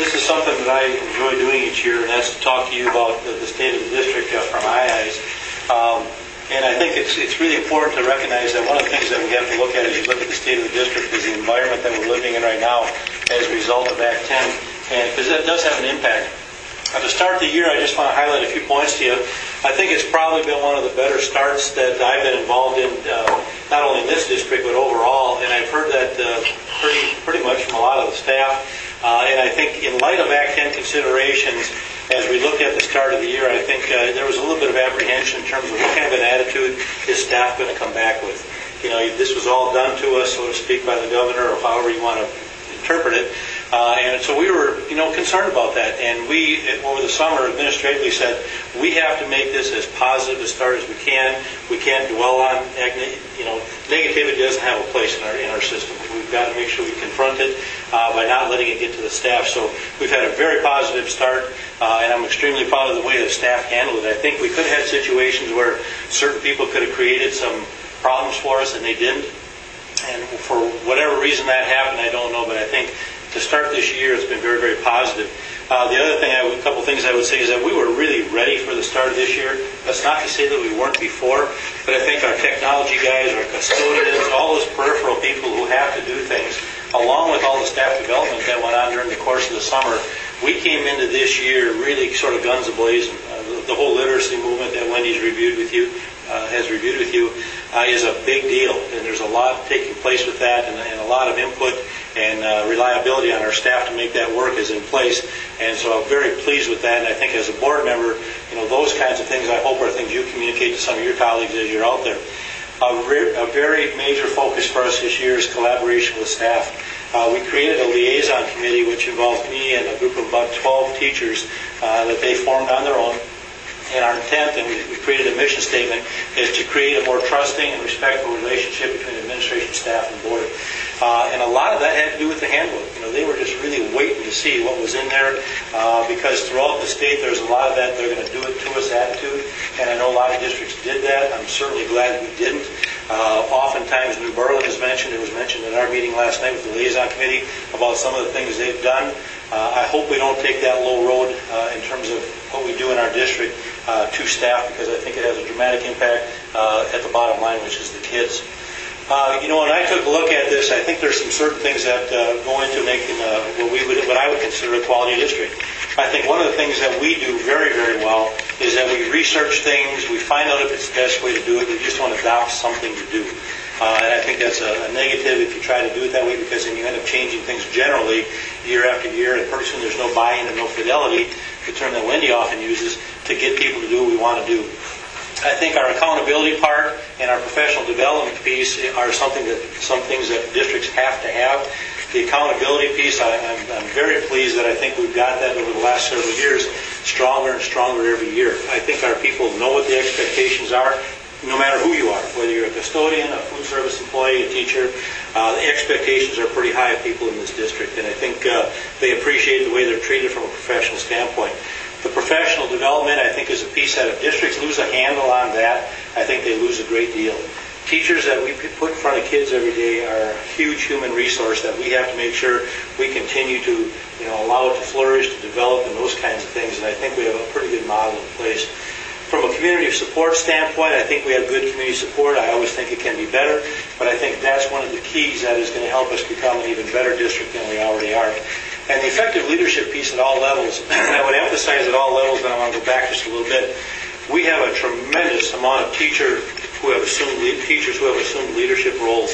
This is something that I enjoy doing each year, and that's to talk to you about the state of the district from my eyes. And I think it's really important to recognize that one of the things that we have to look at as you look at the state of the district is the environment that we're living in right now as a result of Act 10, and because that does have an impact. To start the year, I just want to highlight a few points to you. I think it's probably been one of the better starts that I've been involved in, not only in this district, but overall, and I've heard that pretty much from a lot of the staff. And I think in light of Act 10 considerations, as we looked at the start of the year, I think there was a little bit of apprehension in terms of what kind of an attitude is staff going to come back with. You know, this was all done to us, so to speak, by the governor, or however you want to interpret it. And so we were, concerned about that. And we, over the summer, administratively said, we have to make this as positive a start as we can. We can't dwell on, negativity doesn't have a place in our system. We've got to make sure we confront it by not letting it get to the staff. So we've had a very positive start, and I'm extremely proud of the way the staff handled it. I think we could have had situations where certain people could have created some problems for us, and they didn't. And for whatever reason that happened, I don't know, but I think to start this year, it's been very, very positive. The other thing, a couple things I would say is that we were really ready for the start of this year. That's not to say that we weren't before, but I think our technology guys, our custodians, all those peripheral people who have to do things, along with all the staff development that went on during the course of the summer, we came into this year really sort of guns a-blazing. The whole literacy movement that Wendy's reviewed with you, is a big deal, and there's a lot taking place with that, and a lot of input and reliability on our staff to make that work is in place. And so I'm very pleased with that, and I think as a board member, those kinds of things I hope are things you communicate to some of your colleagues as you're out there. A very major focus for us this year is collaboration with staff. We created a liaison committee which involved me and a group of about 12 teachers that they formed on their own. And our intent, and we created a mission statement, is to create a more trusting and respectful relationship between administration, staff, and board. And a lot of that had to do with the handbook. They were just really waiting to see what was in there because throughout the state there's a lot of that they're going to do it to us attitude. And I know a lot of districts did that. I'm certainly glad we didn't. Oftentimes New Berlin is mentioned. It was mentioned in our meeting last night with the liaison committee about some of the things they've done. I hope we don't take that low road in terms of what we do in our district to staff, because I think it has a dramatic impact at the bottom line, which is the kids. When I took a look at this, I think there's some certain things that go into making what I would consider a quality district. I think one of the things that we do very, very well is that we research things, we find out if it's the best way to do it, we just don't adopt something to do. And I think that's a negative if you try to do it that way, because then you end up changing things generally year after year, and pretty soon there's no buy-in and no fidelity, the term that Wendy often uses, to get people to do what we want to do. I think our accountability part and our professional development piece are some things that districts have to have. The accountability piece, I'm very pleased that I think we've got that over the last several years, stronger and stronger every year. I think our people know what the expectations are, no matter who you are, whether you're a custodian, a food service employee, a teacher. The expectations are pretty high of people in this district, and I think they appreciate the way they're treated from a professional standpoint. The professional development, I think, is a piece that if districts lose a handle on that, I think they lose a great deal. Teachers that we put in front of kids every day are a huge human resource that we have to make sure we continue to allow it to flourish, to develop, and those kinds of things, and I think we have a pretty good model in place. From a community support standpoint, I think we have good community support. I always think it can be better, but I think that's one of the keys that is going to help us become an even better district than we already are. And the effective leadership piece at all levels, I would emphasize at all levels, and I want to go back just a little bit, we have a tremendous amount of teachers who have assumed leadership roles,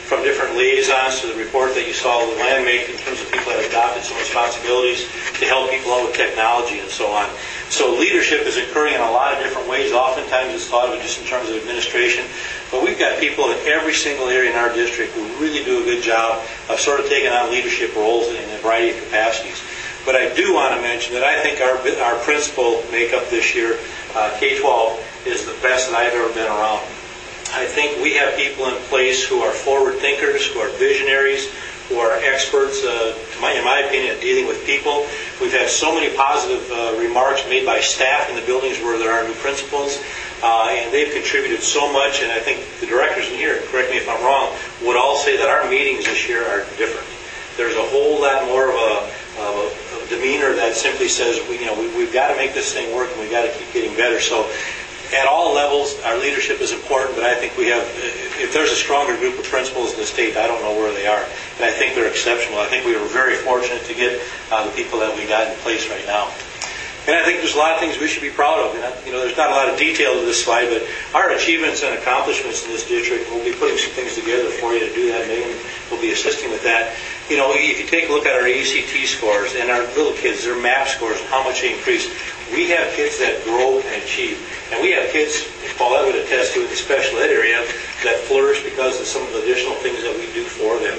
from different liaisons to the report that you saw the land make in terms of people that have adopted some responsibilities to help people out with technology and so on. So leadership is occurring in a lot of different ways. Oftentimes it's thought of it just in terms of administration. But we've got people in every single area in our district who really do a good job of sort of taking on leadership roles in a variety of capacities. But I do want to mention that I think our principal makeup this year, K-12, is the best that I've ever been around. I think we have people in place who are forward thinkers, who are visionaries, who are experts, in my opinion, at dealing with people. We've had so many positive remarks made by staff in the buildings where there are new principals, and they've contributed so much, and I think the directors in here, correct me if I'm wrong, would all say that our meetings this year are different. There's a whole lot more of demeanor that simply says, we've got to make this thing work and we've got to keep getting better. So at all levels, our leadership is important, but I think we have, if there's a stronger group of principals in the state, I don't know where they are. And I think they're exceptional. I think we were very fortunate to get the people that we got in place right now. And I think there's a lot of things we should be proud of. And, there's not a lot of detail to this slide, but our achievements and accomplishments in this district, we'll be putting some things together for you to do that. Megan will be assisting with that. If you take a look at our ACT scores and our little kids, their MAP scores, and how much they increase, we have kids that grow and achieve. And we have kids, Paul, I would attest to in the special ed area, that flourish because of some of the additional things that we do for them.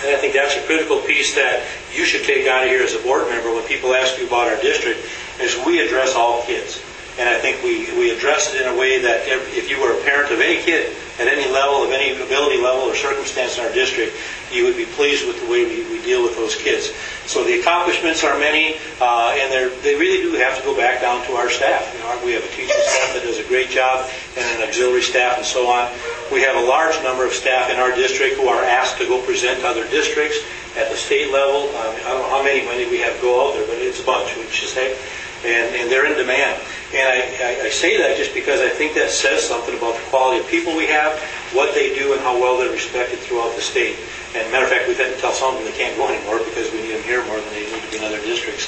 And I think that's a critical piece that you should take out of here as a board member when people ask you about our district, is we address all kids. And I think we address it in a way that if you were a parent of any kid at any level, of any ability level or circumstance in our district, you would be pleased with the way we deal with those kids. So the accomplishments are many, and they really do have to go back down to our staff. We have a teaching staff that does a great job, and an auxiliary staff and so on. We have a large number of staff in our district who are asked to go present to other districts at the state level. I don't know how many we have go out there, but it's a bunch, we should say. And they're in demand. And I say that just because I think that says something about the quality of people we have, what they do, and how well they're respected throughout the state. And matter of fact, we've had to tell some of them they can't go anymore because we need them here more than they need to be in other districts.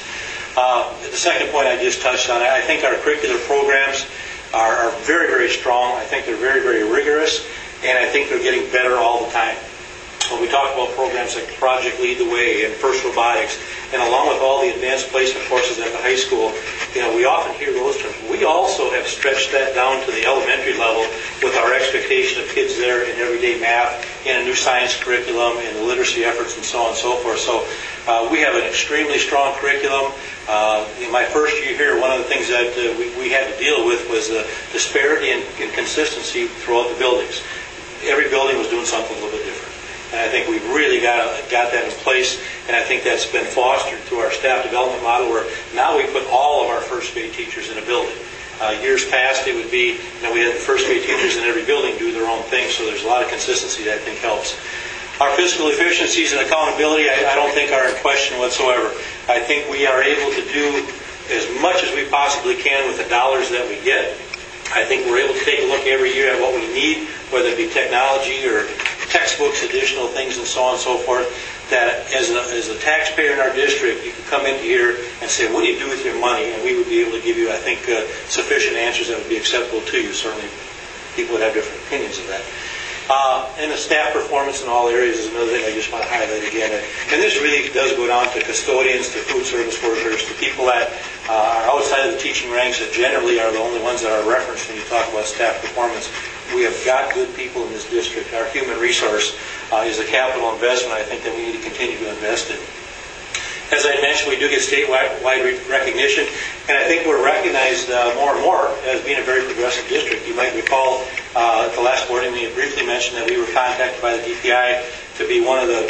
The second point I just touched on, I think our curricular programs are very, very strong. I think they're very, very rigorous, and I think they're getting better all the time. When we talk about programs like Project Lead the Way and FIRST Robotics, and along with all the advanced placement courses at the high school, we often hear those terms. We also have stretched that down to the elementary level with our expectation of kids there in everyday math, in a new science curriculum, in the literacy efforts, and so on and so forth. So we have an extremely strong curriculum. In my first year here, one of the things that we had to deal with was the disparity and consistency throughout the buildings. Every building was doing something a little bit different. And I think we've really got that in place, and I think that's been fostered through our staff development model, where now we put all of our first grade teachers in a building. Years past, it would be, we had the first grade teachers in every building do their own thing, so there's a lot of consistency that I think helps. Our fiscal efficiencies and accountability, I don't think are in question whatsoever. I think we are able to do as much as we possibly can with the dollars that we get. I think we're able to take a look every year at what we need, whether it be technology or textbooks, additional things, and so on and so forth, that as a taxpayer in our district, you could come into here and say, what do you do with your money? And we would be able to give you, I think, sufficient answers that would be acceptable to you. Certainly, people would have different opinions of that. And the staff performance in all areas is another thing I just want to highlight again. And this really does go down to custodians, to food service workers, to people that are outside of the teaching ranks that generally are the only ones that are referenced when you talk about staff performance. We have got good people in this district. Our human resource is a capital investment, I think, that we need to continue to invest in. As I mentioned, we do get statewide recognition, and I think we're recognized more and more as being a very progressive district. You might recall at the last board meeting, we briefly mentioned that we were contacted by the DPI to be one of a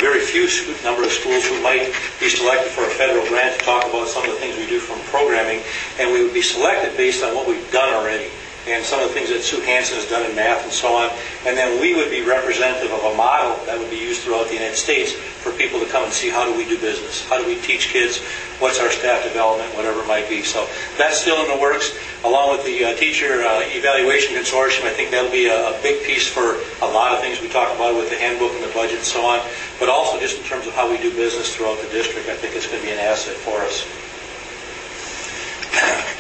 very few number of schools who might be selected for a federal grant to talk about some of the things we do from programming, and we would be selected based on what we've done already, and some of the things that Sue Hansen has done in math and so on. And then we would be representative of a model that would be used throughout the United States for people to come and see, how do we do business? How do we teach kids? What's our staff development? Whatever it might be. So that's still in the works. Along with the Teacher Evaluation Consortium, I think that'll be a big piece for a lot of things we talk about with the handbook and the budget and so on. But also just in terms of how we do business throughout the district, I think it's going to be an asset for us.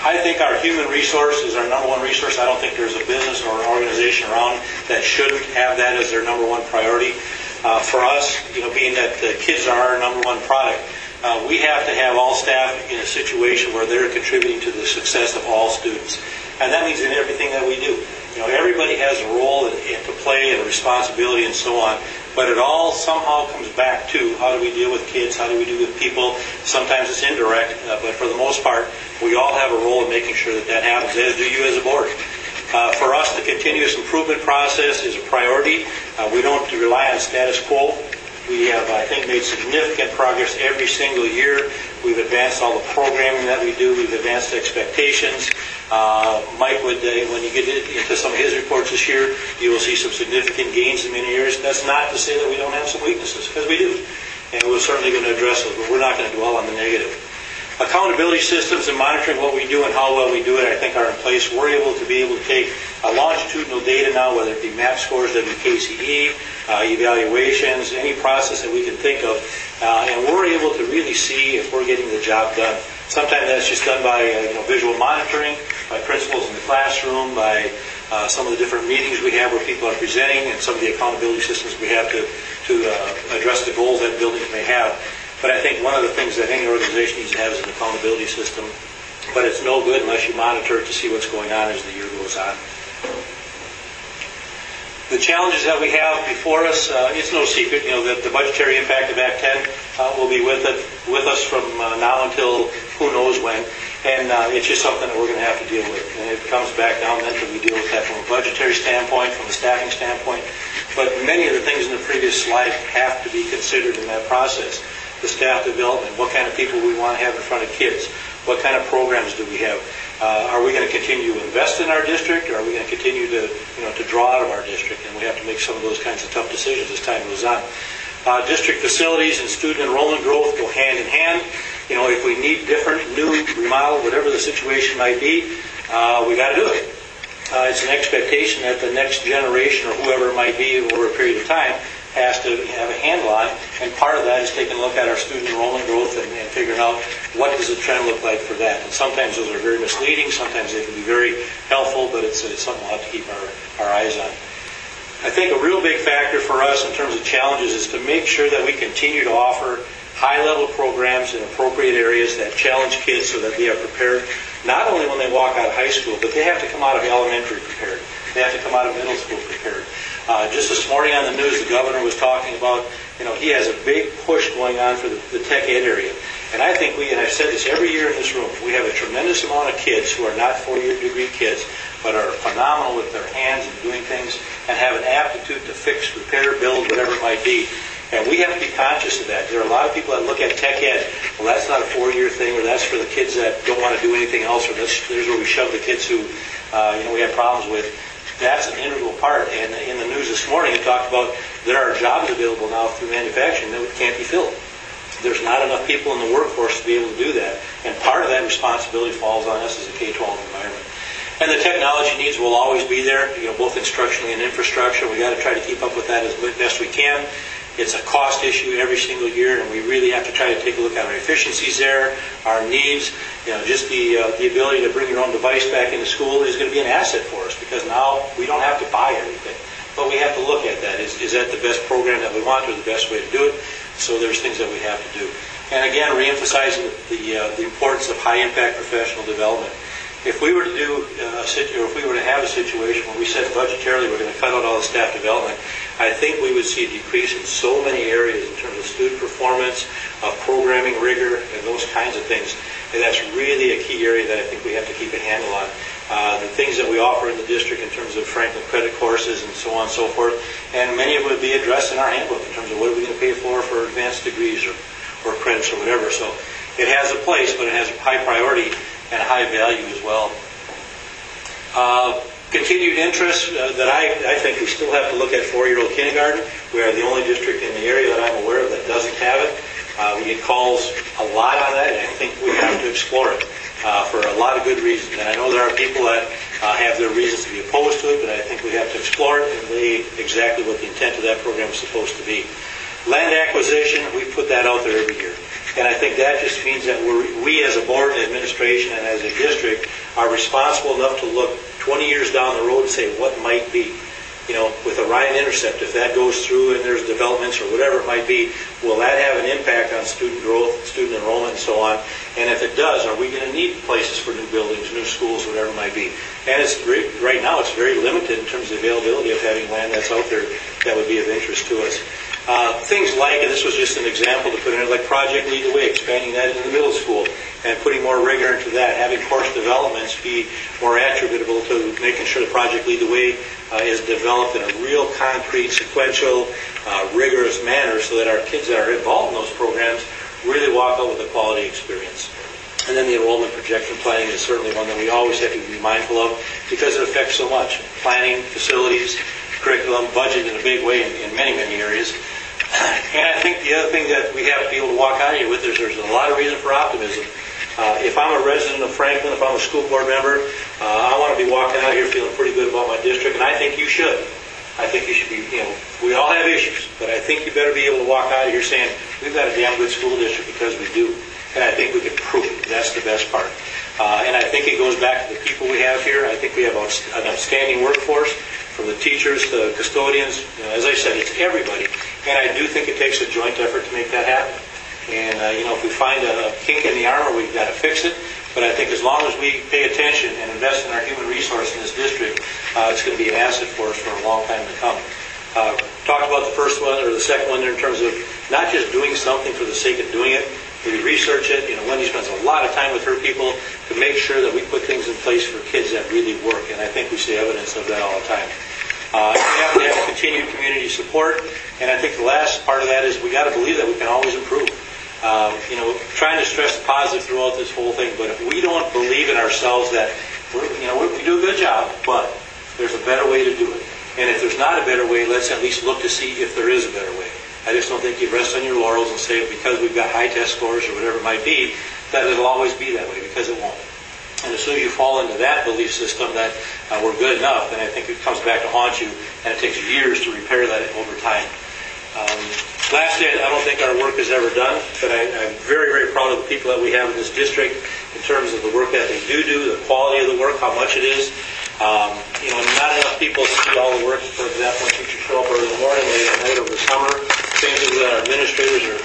I think our human resource is our number one resource. I don't think there's a business or an organization around that shouldn't have that as their number one priority. For us, being that the kids are our number one product, we have to have all staff in a situation where they're contributing to the success of all students. And that means in everything that we do. Everybody has a role to play and a responsibility and so on. But it all somehow comes back to, how do we deal with kids? How do we deal with people? Sometimes it's indirect, but for the most part, we all have a role in making sure that happens, as do you as a board. For us, the continuous improvement process is a priority. We don't rely on status quo. We have, I think, made significant progress every single year. We've advanced all the programming that we do. We've advanced expectations. Mike would, when you get into some of his reports this year, you will see some significant gains in many areas. That's not to say that we don't have some weaknesses, because we do. and we're certainly going to address those, but we're not going to dwell on the negative. Accountability systems and monitoring what we do and how well we do it, I think, are in place. We're able to take longitudinal data now, whether it be MAP scores, WKCE, evaluations, any process that we can think of, and we're able to really see if we're getting the job done. Sometimes that's just done by visual monitoring, by principals in the classroom, by some of the different meetings we have where people are presenting, and some of the accountability systems we have to address the goals that buildings may have. But I think one of the things that any organization needs to have is an accountability system. But it's no good unless you monitor it to see what's going on as the year goes on. The challenges that we have before us, it's no secret, that the budgetary impact of Act 10 will be with us from now until who knows when. And it's just something that we're going to have to deal with. And it comes back down then to we deal with that from a budgetary standpoint, from a staffing standpoint. But many of the things in the previous slide have to be considered in that process. The staff development, what kind of people we want to have in front of kids, what kind of programs do we have? Are we going to continue to invest in our district, or are we going to continue to draw out of our district? And we have to make some of those kinds of tough decisions as time goes on. District facilities and student enrollment growth go hand in hand. If we need different, new, remodel, whatever the situation might be, we got to do it. It's an expectation that the next generation, or whoever it might be over a period of time, has to have a handle on, and part of that is taking a look at our student enrollment growth and figuring out what does the trend look like for that. And sometimes those are very misleading, sometimes they can be very helpful, but it's something we'll have to keep our eyes on. I think a real big factor for us in terms of challenges is to make sure that we continue to offer high-level programs in appropriate areas that challenge kids so that they are prepared, not only when they walk out of high school, but they have to come out of elementary prepared. They have to come out of middle school prepared. Just this morning on the news, the governor was talking about, he has a big push going on for the tech ed area. And I think and I've said this every year in this room, we have a tremendous amount of kids who are not four-year degree kids, but are phenomenal with their hands and doing things and have an aptitude to fix, repair, build, whatever it might be. And we have to be conscious of that. There are a lot of people that look at tech ed, well, that's not a four-year thing, or that's for the kids that don't want to do anything else, or there's where we shove the kids who, we have problems with. That's an integral part. And in the news this morning, it talked about there are jobs available now through manufacturing that can't be filled. There's not enough people in the workforce to be able to do that. And part of that responsibility falls on us as a K-12 environment. And the technology needs will always be there, both instructionally and infrastructure. We've got to try to keep up with that as best we can. It's a cost issue every single year, and we really have to try to take a look at our efficiencies there, our needs. Just the ability to bring your own device back into school is going to be an asset for us, because now we don't have to buy everything. But we have to look at that. Is that the best program that we want, or the best way to do it? So there's things that we have to do. And again, reemphasizing the importance of high-impact professional development. If we were to if we were to have a situation where we said budgetarily we're going to cut out all the staff development, I think we would see a decrease in so many areas in terms of student performance, of programming rigor, and those kinds of things. And that's really a key area that I think we have to keep a handle on. The things that we offer in the district in terms of Franklin credit courses and so on and so forth, and many of it would be addressed in our handbook in terms of what are we going to pay for advanced degrees or credits or whatever. So it has a place, but it has a high priority and a high value as well. Continued interest that I think we still have to look at 4-year-old kindergarten. We are the only district in the area that I'm aware of that doesn't have it. We get calls a lot on that, and I think we have to explore it for a lot of good reasons. And I know there are people that have their reasons to be opposed to it, but I think we have to explore it and lay exactly what the intent of that program is supposed to be. Land acquisition, we put that out there every year. And I think that just means that we as a board and administration and as a district are responsible enough to look 20 years down the road and say what might be. With a Ryan Intercept, if that goes through and there's developments or whatever it might be, will that have an impact on student growth, student enrollment, and so on? And if it does, are we going to need places for new buildings, new schools, whatever it might be? And right now it's very limited in terms of the availability of having land that's out there that would be of interest to us. Things like, and this was just an example to put in, like Project Lead the Way, expanding that into the middle school and putting more rigor into that, having course developments be more attributable to making sure the Project Lead the Way is developed in a real concrete, sequential, rigorous manner so that our kids that are involved in those programs really walk out with a quality experience. And then the enrollment projection planning is certainly one that we always have to be mindful of because it affects so much. Planning, facilities, curriculum, budget in a big way in many, many areas. And I think the other thing that we have to be able to walk out of here with is there's a lot of reason for optimism. If I'm a resident of Franklin, if I'm a school board member, I want to be walking out here feeling pretty good about my district, and I think you should. I think you should be, we all have issues, but I think you better be able to walk out of here saying, we've got a damn good school district because we do. And I think we can prove it. That's the best part. And I think it goes back to the people we have here. I think we have an outstanding workforce, from the teachers to the custodians. As I said, it's everybody. And I do think it takes a joint effort to make that happen. And, if we find a kink in the armor, we've got to fix it. But I think as long as we pay attention and invest in our human resource in this district, it's going to be an asset for us for a long time to come. Talked about the first one or the second one in terms of not just doing something for the sake of doing it. We research it. Wendy spends a lot of time with her people to make sure that we put things in place for kids that really work. And I think we see evidence of that all the time. We have to have continued community support. And I think the last part of that is we got to believe that we can always improve. Trying to stress the positive throughout this whole thing, but if we don't believe in ourselves that we do a good job, but there's a better way to do it. And if there's not a better way, let's at least look to see if there is a better way. I just don't think you rest on your laurels and say because we've got high test scores or whatever it might be, that it'll always be that way, because it won't. And as soon as you fall into that belief system that we're good enough, then I think it comes back to haunt you, and it takes years to repair that over time. Lastly, I don't think our work is ever done, but I'm very, very proud of the people that we have in this district in terms of the work that they do, the quality of the work, how much it is. Not enough people see all the work. For example, when teachers show up early in the morning, late at night, over the summer. Same thing with our administrators are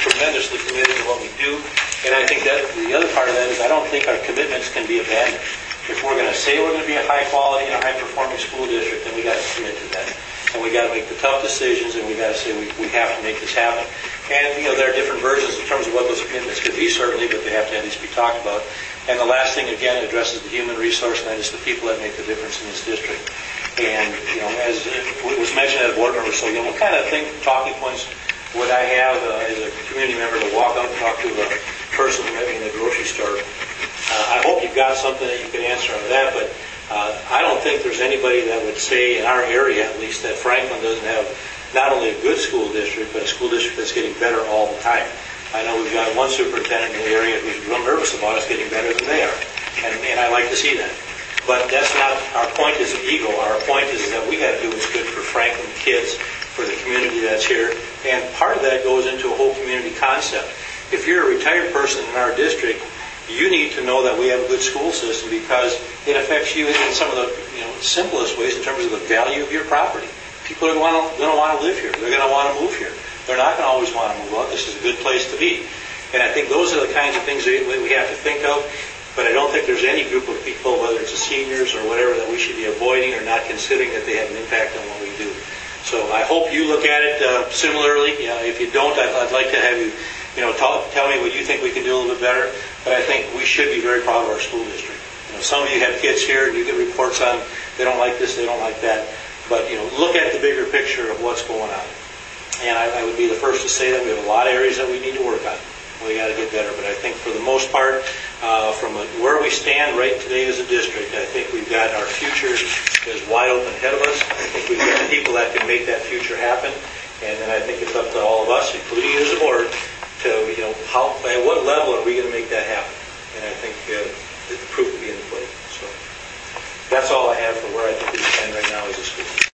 tremendously committed to what we do. And I think that the other part of that is I don't think our commitments can be abandoned. If we're going to say we're going to be a high quality and a high performing school district, then we got to commit to that. And we got to make the tough decisions, and we got to say we have to make this happen. And there are different versions in terms of what those commitments could be, certainly, but they have to at least be talked about. And the last thing, again, addresses the human resource, and that is the people that make the difference in this district. And as it was mentioned at a board member, so what kind of talking points would I have as a community member to walk out and talk to a person who met me in the grocery store? I hope you've got something that you can answer on that, but I don't think there's anybody that would say, in our area at least, that Franklin doesn't have not only a good school district, but a school district that's getting better all the time. I know we've got one superintendent in the area who's real nervous about us getting better than they are, and I like to see that. But that's not, our point isn't ego. Our point is that we got to do what's good for Franklin kids, for the community that's here, and part of that goes into a whole community concept. If you're a retired person in our district, you need to know that we have a good school system because it affects you in some of the simplest ways in terms of the value of your property. People are going to want to live here. They're going to want to move here. They're not going to always want to move out. This is a good place to be. And I think those are the kinds of things that we have to think of. But I don't think there's any group of people, whether it's the seniors or whatever, that we should be avoiding or not considering that they have an impact on what we do. So I hope you look at it similarly. If you don't, I'd like to have you tell me what you think we can do a little bit better. But I think we should be very proud of our school district. Some of you have kids here and you get reports on they don't like this, they don't like that. But look at the bigger picture of what's going on. And I would be the first to say that we have a lot of areas that we need to work on. We got to get better. But I think for the most part, from where we stand right today as a district, I think we've got our future is wide open ahead of us. I think we've got people that can make that future happen. And then I think it's up to all of us, including you as a board, to at what level are we going to make that happen? And I think the proof will be in the pudding. So that's all I have for where I think we stand right now as a school.